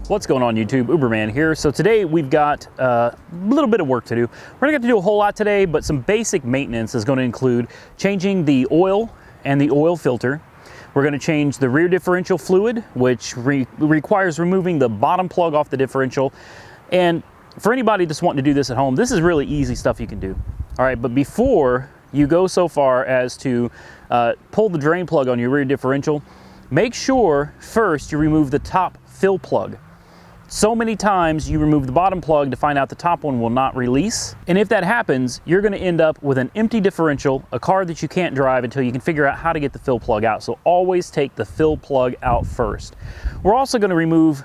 What's going on YouTube? Uberman here. So today we've got a little bit of work to do. We're not going to do a whole lot today, but some basic maintenance is going to include changing the oil and the oil filter. We're going to change the rear differential fluid, which requires removing the bottom plug off the differential. And for anybody just wanting to do this at home, this is really easy stuff you can do. All right, but before you go so far as to pull the drain plug on your rear differential, make sure first you remove the top fill plug. So many times you remove the bottom plug to find out the top one will not release. And if that happens, you're going to end up with an empty differential, a car that you can't drive until you can figure out how to get the fill plug out. So always take the fill plug out first. We're also going to remove,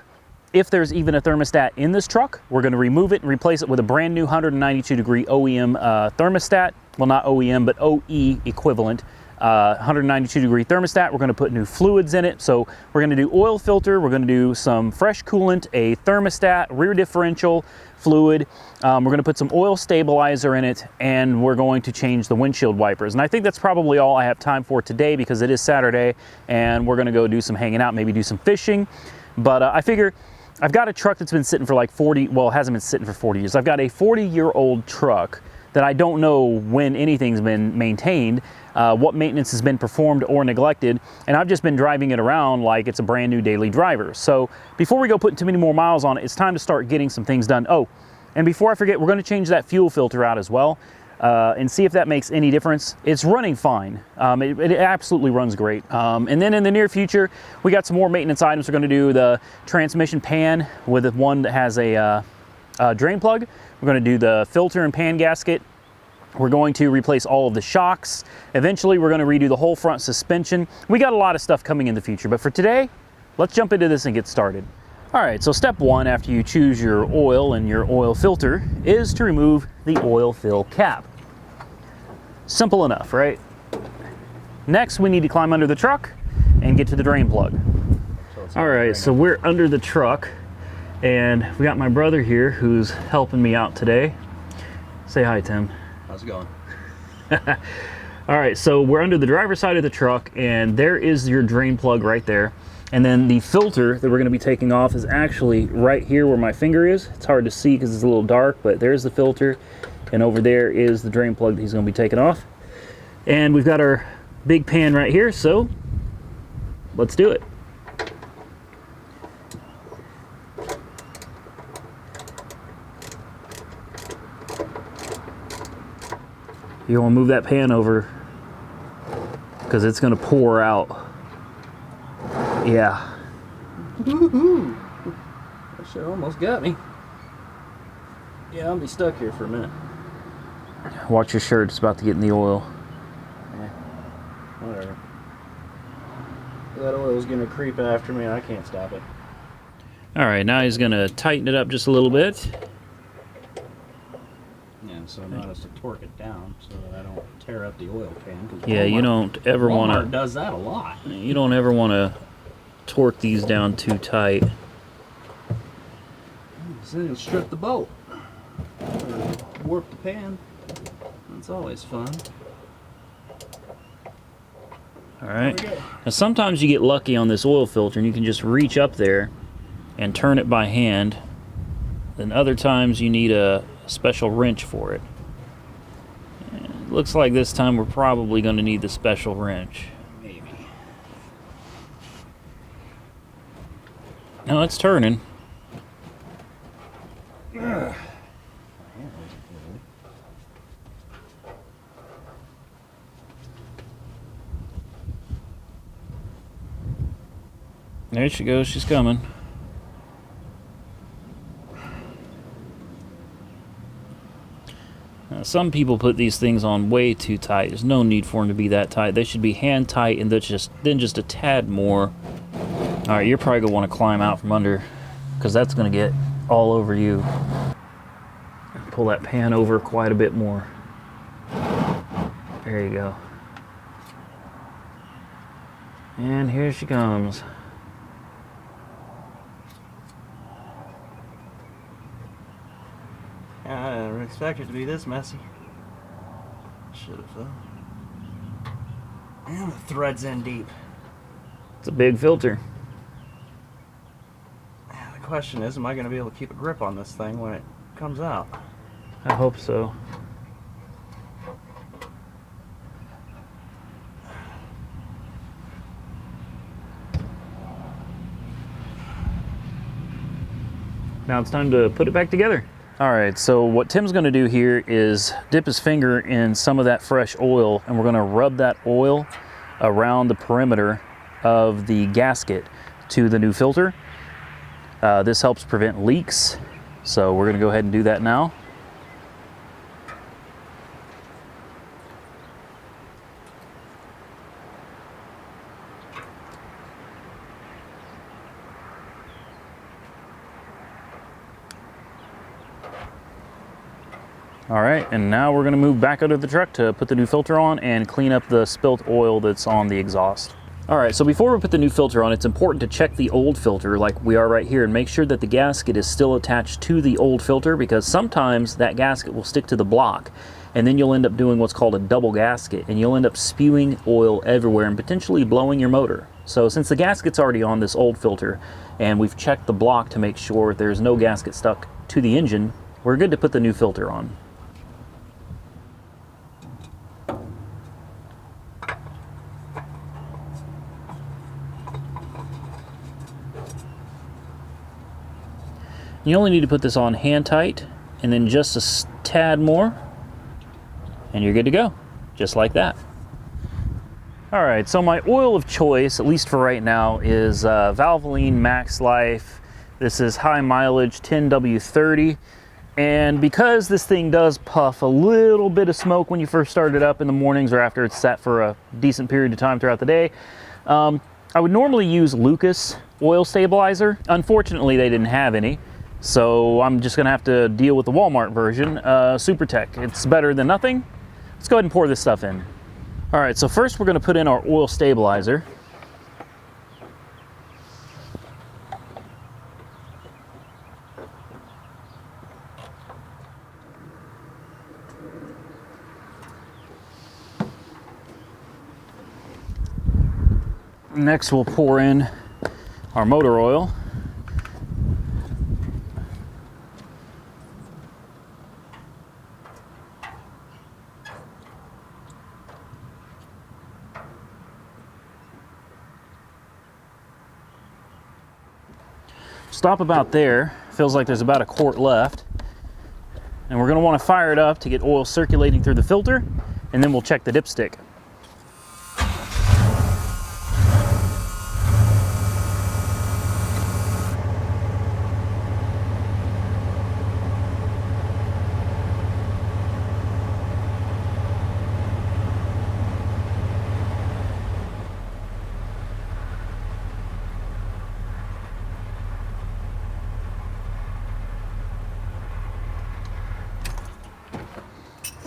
if there's even a thermostat in this truck, we're going to remove it and replace it with a brand new 192 degree OEM thermostat. Well, not OEM, but OE equivalent. 192 degree thermostat. We're going to put new fluids in it. So we're going to do oil filter, we're going to do some fresh coolant, a thermostat, rear differential fluid. We're going to put some oil stabilizer in it, and we're going to change the windshield wipers. And I think that's probably all I have time for today because it is Saturday and we're going to go do some hanging out, maybe do some fishing. But I figure I've got a truck that's been sitting for like 40, well, it hasn't been sitting for 40 years. I've got a 40-year-old truck that I don't know when anything's been maintained, what maintenance has been performed or neglected, and I've just been driving it around like it's a brand new daily driver. So before we go putting too many more miles on it, it's time to start getting some things done. Oh, and before I forget, we're going to change that fuel filter out as well and see if that makes any difference. It's running fine. It absolutely runs great. And then in the near future, we got some more maintenance items. We're going to do the transmission pan with the one that has a drain plug. We're going to do the filter and pan gasket. We're going to replace all of the shocks. Eventually, we're going to redo the whole front suspension. We got a lot of stuff coming in the future, but for today, let's jump into this and get started. All right, so step one after you choose your oil and your oil filter is to remove the oil fill cap. Simple enough, right? Next, we need to climb under the truck and get to the drain plug. All right, so we're under the truck. And we got my brother here who's helping me out today. Say hi, Tim. How's it going? All right, so we're under the driver's side of the truck, and there is your drain plug right there. And then the filter that we're going to be taking off is actually right here where my finger is. It's hard to see because it's a little dark, but there's the filter. And over there is the drain plug that he's going to be taking off. And we've got our big pan right here, so let's do it. You want to move that pan over because it's going to pour out. Yeah. Woohoo! That shit almost got me. Yeah, I'll be stuck here for a minute. Watch your shirt, it's about to get in the oil. Yeah, whatever. That oil's going to creep after me. I can't stop it. All right, now he's going to tighten it up just a little bit. Yeah, so notice to torque it down so that I don't tear up the oil pan. Yeah, you don't ever want to. Walmart does that a lot. You don't ever want to torque these down too tight. So then you'll strip the bolt. Or warp the pan. That's always fun. All right. Now sometimes you get lucky on this oil filter and you can just reach up there and turn it by hand. Then other times you need a special wrench for it. And it looks like this time we're probably going to need the special wrench. Maybe. Now it's turning. There she goes, she's coming. Now, some people put these things on way too tight. There's no need for them to be that tight. They should be hand tight and then just a tad more. All right, you're probably gonna want to climb out from under because that's gonna get all over you. Pull that pan over quite a bit more. There you go. And here she comes. I didn't expect it to be this messy. Should have. And the thread's in deep. It's a big filter. Yeah, the question is, am I going to be able to keep a grip on this thing when it comes out? I hope so. Now it's time to put it back together. All right, so what Tim's gonna do here is dip his finger in some of that fresh oil, and we're gonna rub that oil around the perimeter of the gasket to the new filter. This helps prevent leaks, so we're gonna go ahead and do that now. All right, and now we're gonna move back out of the truck to put the new filter on and clean up the spilt oil that's on the exhaust. All right, so before we put the new filter on, it's important to check the old filter like we are right here and make sure that the gasket is still attached to the old filter, because sometimes that gasket will stick to the block and then you'll end up doing what's called a double gasket, and you'll end up spewing oil everywhere and potentially blowing your motor. So since the gasket's already on this old filter and we've checked the block to make sure there's no gasket stuck to the engine, we're good to put the new filter on. You only need to put this on hand tight and then just a tad more and you're good to go, just like that. All right, so my oil of choice, at least for right now, is Valvoline Max Life. This is high mileage 10W30. And because this thing does puff a little bit of smoke when you first start it up in the mornings or after it's sat for a decent period of time throughout the day, I would normally use Lucas oil stabilizer. Unfortunately, they didn't have any. So I'm just gonna have to deal with the Walmart version, SuperTech. It's better than nothing. Let's go ahead and pour this stuff in. All right, so first we're gonna put in our oil stabilizer. Next we'll pour in our motor oil. Stop about there. Feels like there's about a quart left. And we're gonna wanna fire it up to get oil circulating through the filter, and then we'll check the dipstick.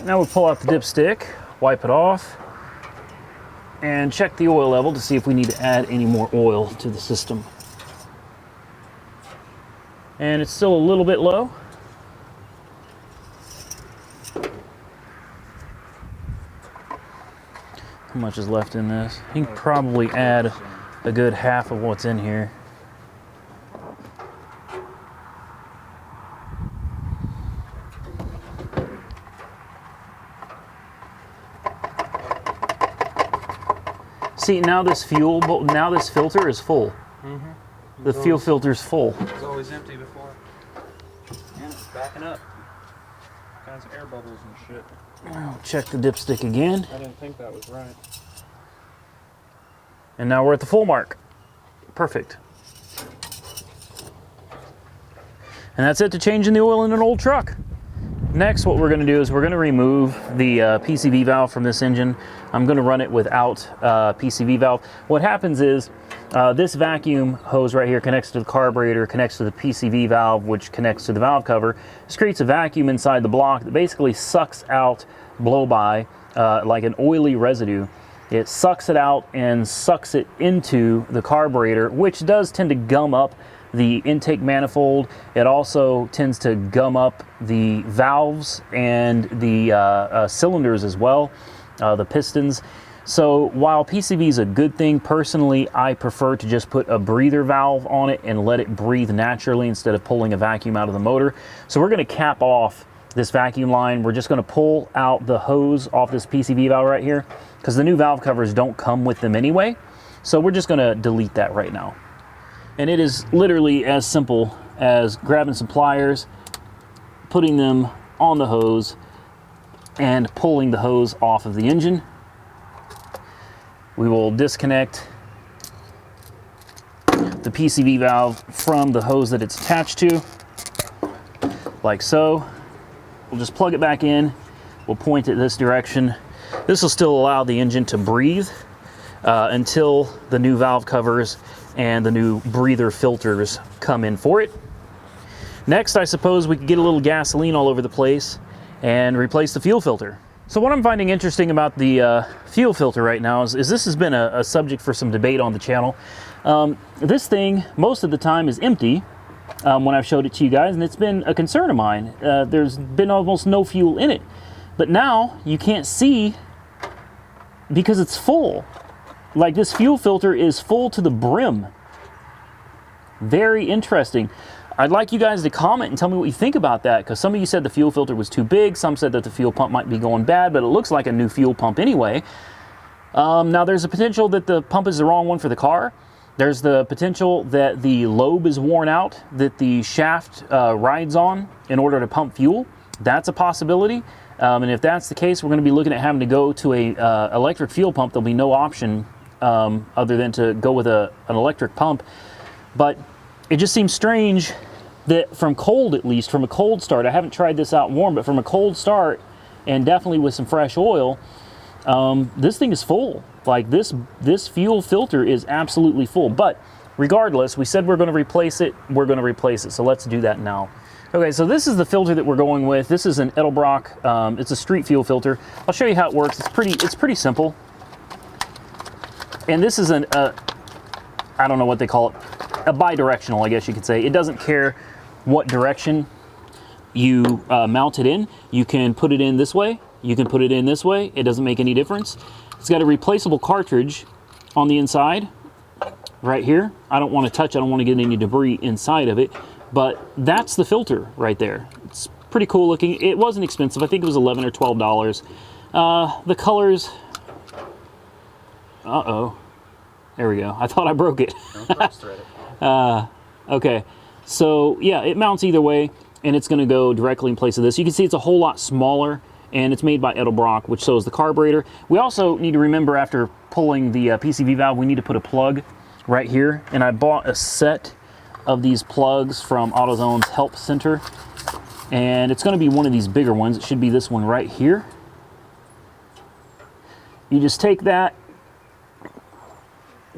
Now we'll pull out the dipstick, wipe it off, and check the oil level to see if we need to add any more oil to the system. And it's still a little bit low. How much is left in this? You can probably add a good half of what's in here. See, now this filter is full. Mm-hmm. The fuel filter's full. It was always empty before. And it's backing up. All kinds of air bubbles and shit. I'll check the dipstick again. I didn't think that was right. And now we're at the full mark. Perfect. And that's it to changing the oil in an old truck. Next, what we're going to do is we're going to remove the PCV valve from this engine. I'm going to run it without PCV valve. What happens is this vacuum hose right here connects to the carburetor, connects to the PCV valve, which connects to the valve cover. This creates a vacuum inside the block that basically sucks out blow-by like an oily residue. It sucks it out and sucks it into the carburetor, which does tend to gum up the intake manifold. It also tends to gum up the valves and the cylinders as well, the pistons. So while PCV is a good thing, personally, I prefer to just put a breather valve on it and let it breathe naturally instead of pulling a vacuum out of the motor. So we're going to cap off this vacuum line. We're just going to pull out the hose off this PCV valve right here because the new valve covers don't come with them anyway. So we're just going to delete that right now. And it is literally as simple as grabbing some pliers, putting them on the hose, and pulling the hose off of the engine. We will disconnect the PCV valve from the hose that it's attached to, like so. We'll just plug it back in. We'll point it this direction. This will still allow the engine to breathe until the new valve covers and the new breather filters come in for it. Next, I suppose we could get a little gasoline all over the place and replace the fuel filter. So what I'm finding interesting about the fuel filter right now is this has been a subject for some debate on the channel. This thing, most of the time, is empty when I've showed it to you guys, and it's been a concern of mine. There's been almost no fuel in it. But now you can't see because it's full. Like, this fuel filter is full to the brim. Very interesting. I'd like you guys to comment and tell me what you think about that, because some of you said the fuel filter was too big, some said that the fuel pump might be going bad, but it looks like a new fuel pump anyway. Now there's a potential that the pump is the wrong one for the car. There's the potential that the lobe is worn out, that the shaft rides on in order to pump fuel. That's a possibility. And if that's the case, we're going to be looking at having to go to a electric fuel pump. There'll be no option other than to go with an electric pump. But it just seems strange that from cold, at least, from a cold start, I haven't tried this out warm, but from a cold start, and definitely with some fresh oil, this thing is full. Like, this fuel filter is absolutely full. But regardless, we said we're going to replace it. We're going to replace it. So let's do that now. Okay, so this is the filter that we're going with. This is an Edelbrock. It's a street fuel filter. I'll show you how it works. It's pretty simple. And this is I don't know what they call it, a bidirectional, I guess you could say. It doesn't care what direction you mount it in. You can put it in this way. You can put it in this way. It doesn't make any difference. It's got a replaceable cartridge on the inside right here. I don't want to touch it. I don't want to get any debris inside of it. But that's the filter right there. It's pretty cool looking. It wasn't expensive. I think it was $11 or $12. The colors... Uh-oh. There we go. I thought I broke it. Okay. So, yeah, it mounts either way, and it's going to go directly in place of this. You can see it's a whole lot smaller, and it's made by Edelbrock, which so is the carburetor. We also need to remember, after pulling the PCV valve, we need to put a plug right here. And I bought a set of these plugs from AutoZone's Help Center, and it's going to be one of these bigger ones. It should be this one right here. You just take that,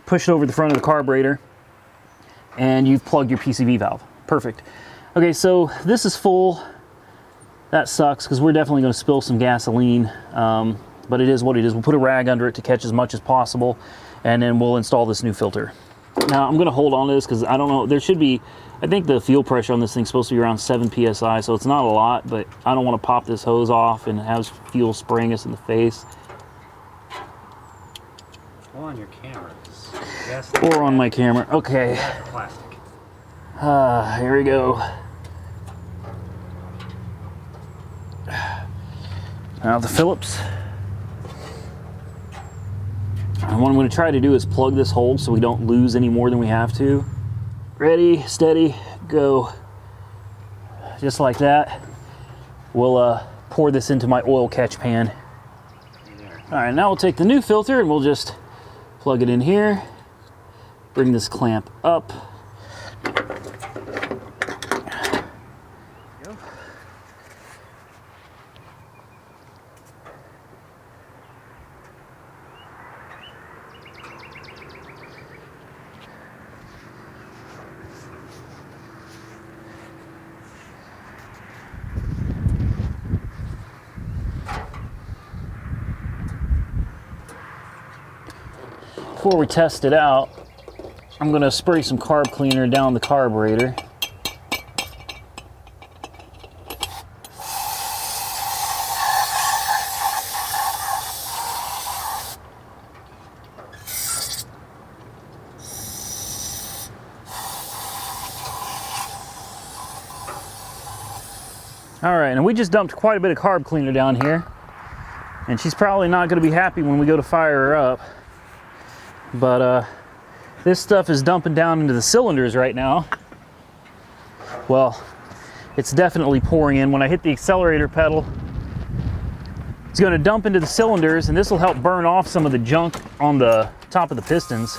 push it over the front of the carburetor, and you've plugged your PCV valve. Perfect. Okay, so this is full. That sucks because we're definitely going to spill some gasoline, but it is what it is. We'll put a rag under it to catch as much as possible, and then we'll install this new filter. Now, I'm going to hold on to this because I don't know. There should be, I think the fuel pressure on this thing is supposed to be around 7 PSI, so it's not a lot, but I don't want to pop this hose off and have fuel spraying us in the face. Or on your cameras. Yes, Or on my camera. Okay. Plastic. Here we go. Now the Phillips. And what I'm going to try to do is plug this hole so we don't lose any more than we have to. Ready, steady, go. Just like that. We'll pour this into my oil catch pan. All right, now we'll take the new filter and we'll just plug it in here. Bring this clamp up. Before we test it out, I'm going to spray some carb cleaner down the carburetor. All right, and we just dumped quite a bit of carb cleaner down here, and she's probably not going to be happy when we go to fire her up. But this stuff is dumping down into the cylinders right now. Well, it's definitely pouring in. When I hit the accelerator pedal, it's going to dump into the cylinders, and this will help burn off some of the junk on the top of the pistons.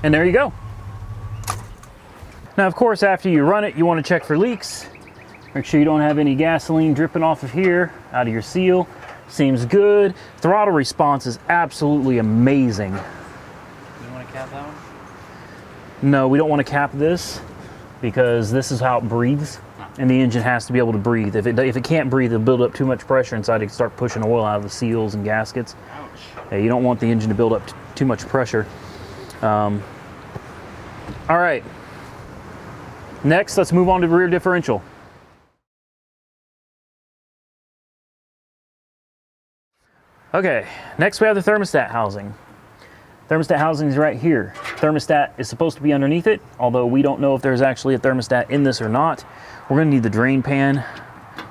And there you go. Now, of course, after you run it, you want to check for leaks. Make sure you don't have any gasoline dripping off of here, out of your seal. Seems good. Throttle response is absolutely amazing. You want to cap that one? No, we don't want to cap this because this is how it breathes, and the engine has to be able to breathe. If it can't breathe, it'll build up too much pressure inside. It can start pushing oil out of the seals and gaskets. Ouch. Yeah, you don't want the engine to build up too much pressure. All right, next let's move on to the rear differential. Okay, next we have the thermostat housing. Thermostat housing is right here. Thermostat is supposed to be underneath it, although we don't know if there's actually a thermostat in this or not. We're going to need the drain pan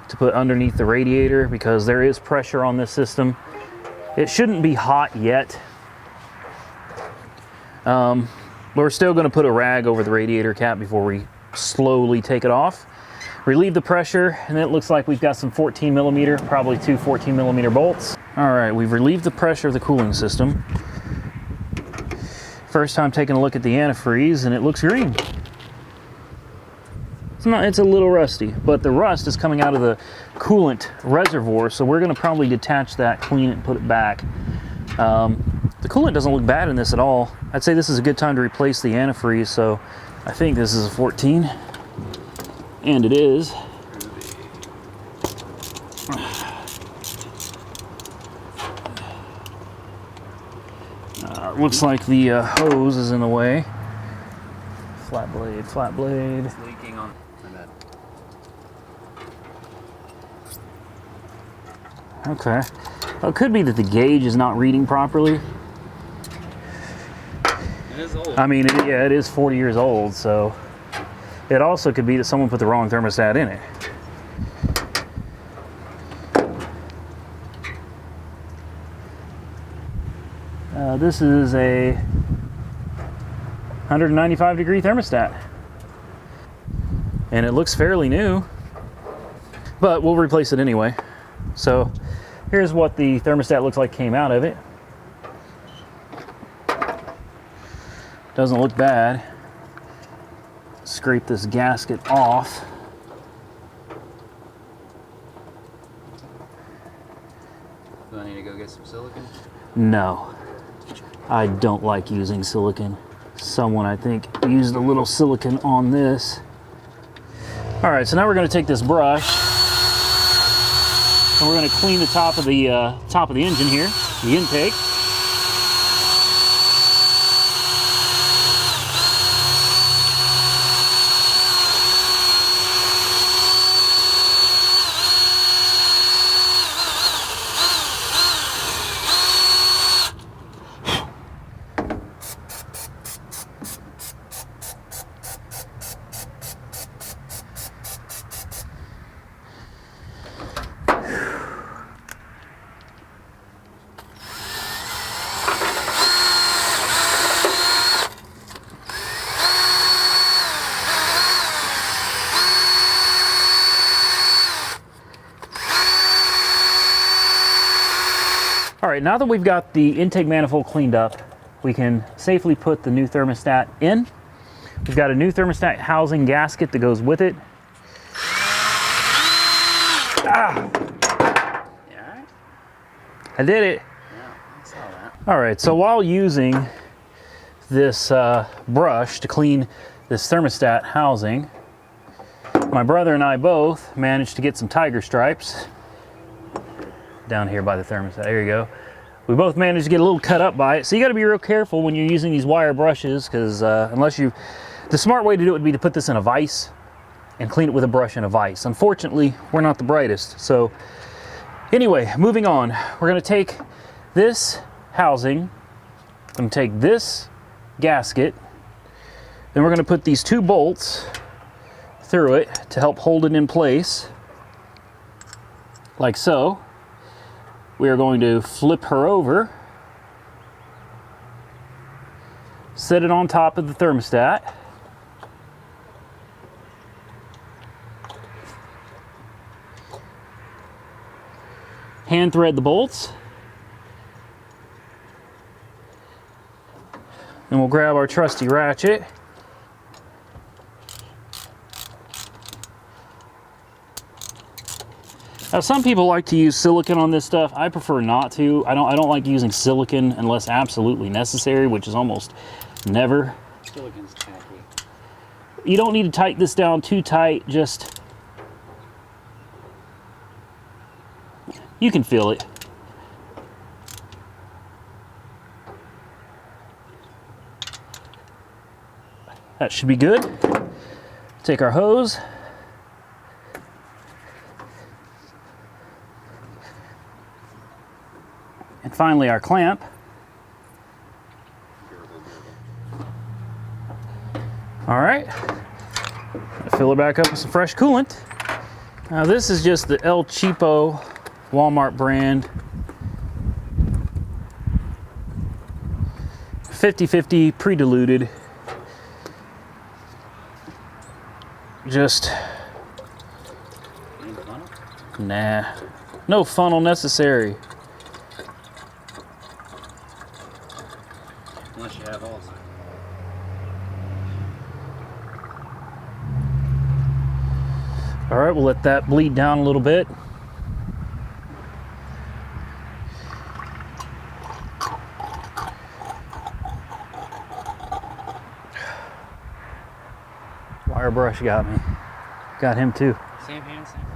to put underneath the radiator because there is pressure on this system. It shouldn't be hot yet. We're still going to put a rag over the radiator cap before we slowly take it off. Relieve the pressure, and it looks like we've got some 14 millimeter, probably two 14 millimeter bolts. All right, we've relieved the pressure of the cooling system. First time taking a look at the antifreeze, and it looks green. It's a little rusty, but the rust is coming out of the coolant reservoir, so we're going to probably detach that, clean it, and put it back. The coolant doesn't look bad in this at all. I'd say this is a good time to replace the antifreeze, so I think this is a 14, and it is. Looks like the hose is in the way. Flat blade, flat blade. It's leaking on that. Okay. Well, it could be that the gauge is not reading properly. It is old. I mean, yeah, it is 40 years old, so it also could be that someone put the wrong thermostat in it. This is a 195-degree thermostat, and it looks fairly new, but we'll replace it anyway. So here's what the thermostat looks like came out of it. Doesn't look bad. Scrape this gasket off. Do I need to go get some silicone? No, I don't like using silicone. Someone, I think, used a little silicone on this. All right, so now we're going to take this brush and we're going to clean the top of the engine here, the intake. right, now that we've got the intake manifold cleaned up, we can safely put the new thermostat in. We've got a new thermostat housing gasket that goes with it. Ah! Yeah. I did it. Yeah, I saw that. All right, so while using this brush to clean this thermostat housing, my brother and I both managed to get some tiger stripes down here by the thermostat. There you go. We both managed to get a little cut up by it. So you got to be real careful when you're using these wire brushes, because the smart way to do it would be to put this in a vise and clean it with a brush in a vise. Unfortunately, we're not the brightest. So anyway, moving on. We're going to take this housing, I'm going to take this gasket, then we're going to put these 2 bolts through it to help hold it in place, like so. We are going to flip her over, set it on top of the thermostat, hand thread the bolts, and we'll grab our trusty ratchet. Now, some people like to use silicone on this stuff. I prefer not to. I don't like using silicone unless absolutely necessary, which is almost never. Silicone's tacky. You don't need to tighten this down too tight, just you can feel it. That should be good. Take our hose. And finally our clamp. All right, fill it back up with some fresh coolant. Now this is just the El Cheapo Walmart brand. 50-50 pre-diluted. Just, nah, no funnel necessary. Unless you have also. All right, we'll let that bleed down a little bit. Wire brush got me. Got him too. Same hand, same thing.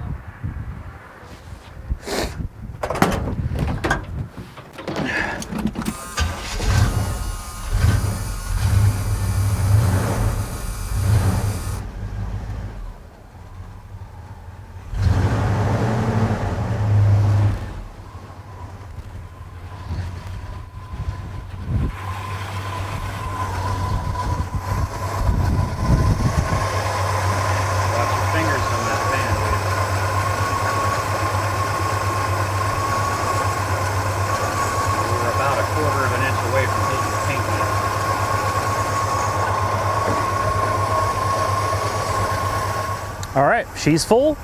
All right, she's full.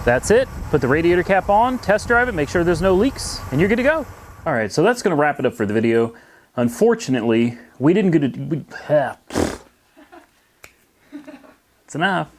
That's it. Put the radiator cap on, test drive it, make sure there's no leaks, and you're good to go. All right, so that's gonna wrap it up for the video. Unfortunately, we didn't get it's enough.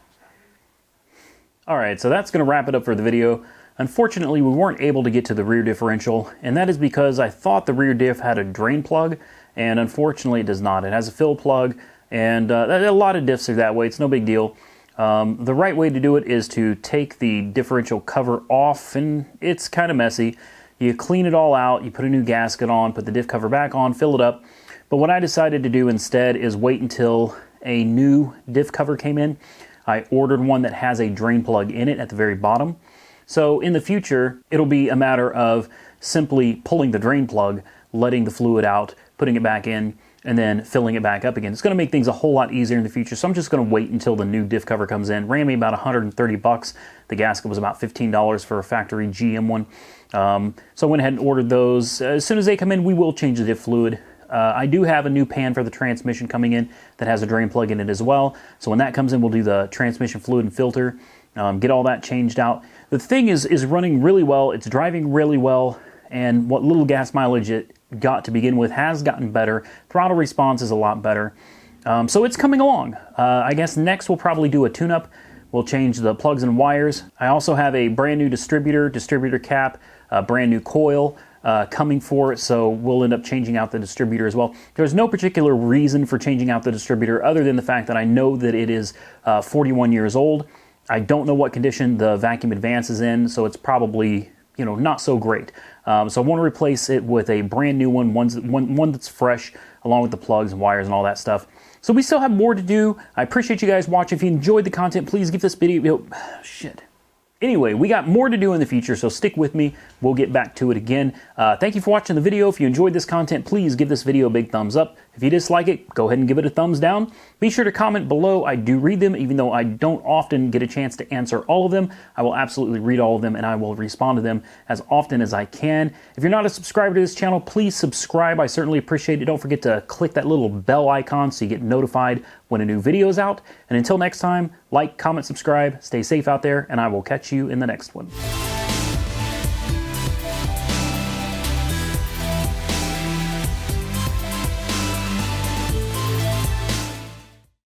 All right, so that's gonna wrap it up for the video. Unfortunately, we weren't able to get to the rear differential, and that is because I thought the rear diff had a drain plug, and unfortunately it does not. It has a fill plug, and a lot of diffs are that way. It's no big deal. The right way to do it is to take the differential cover off, and it's kind of messy. You clean it all out, you put a new gasket on, put the diff cover back on, fill it up. But what I decided to do instead is wait until a new diff cover came in. I ordered one that has a drain plug in it at the very bottom. So in the future, it'll be a matter of simply pulling the drain plug, letting the fluid out, putting it back in, and then filling it back up again. It's gonna make things a whole lot easier in the future, so I'm just gonna wait until the new diff cover comes in. Ran me about 130 bucks. The gasket was about $15 for a factory GM one. So I went ahead and ordered those. As soon as they come in, we will change the diff fluid. I do have a new pan for the transmission coming in that has a drain plug in it as well. So when that comes in, we'll do the transmission fluid and filter, get all that changed out. The thing is running really well. It's driving really well. and what little gas mileage it got to begin with has gotten better. Throttle response is a lot better. So it's coming along. I guess next we'll probably do a tune-up. We'll change the plugs and wires. I also have a brand new distributor cap, a brand new coil coming for it, so we'll end up changing out the distributor as well. There's no particular reason for changing out the distributor other than the fact that I know that it is 41 years old. I don't know what condition the vacuum advance is in, so it's probably, you know, not so great. So I want to replace it with a brand new one that's fresh, along with the plugs and wires and all that stuff. So we still have more to do. I appreciate you guys watching. If you enjoyed the content, please give this video, Anyway, we got more to do in the future, so stick with me. We'll get back to it again. Thank you for watching the video. If you enjoyed this content, please give this video a big thumbs up. If you dislike it, go ahead and give it a thumbs down. Be sure to comment below. I do read them, even though I don't often get a chance to answer all of them. I will absolutely read all of them, and I will respond to them as often as I can. If you're not a subscriber to this channel, please subscribe. I certainly appreciate it. Don't forget to click that little bell icon so you get notified when a new video is out. And until next time, like, comment, subscribe, stay safe out there, and I will catch you in the next one.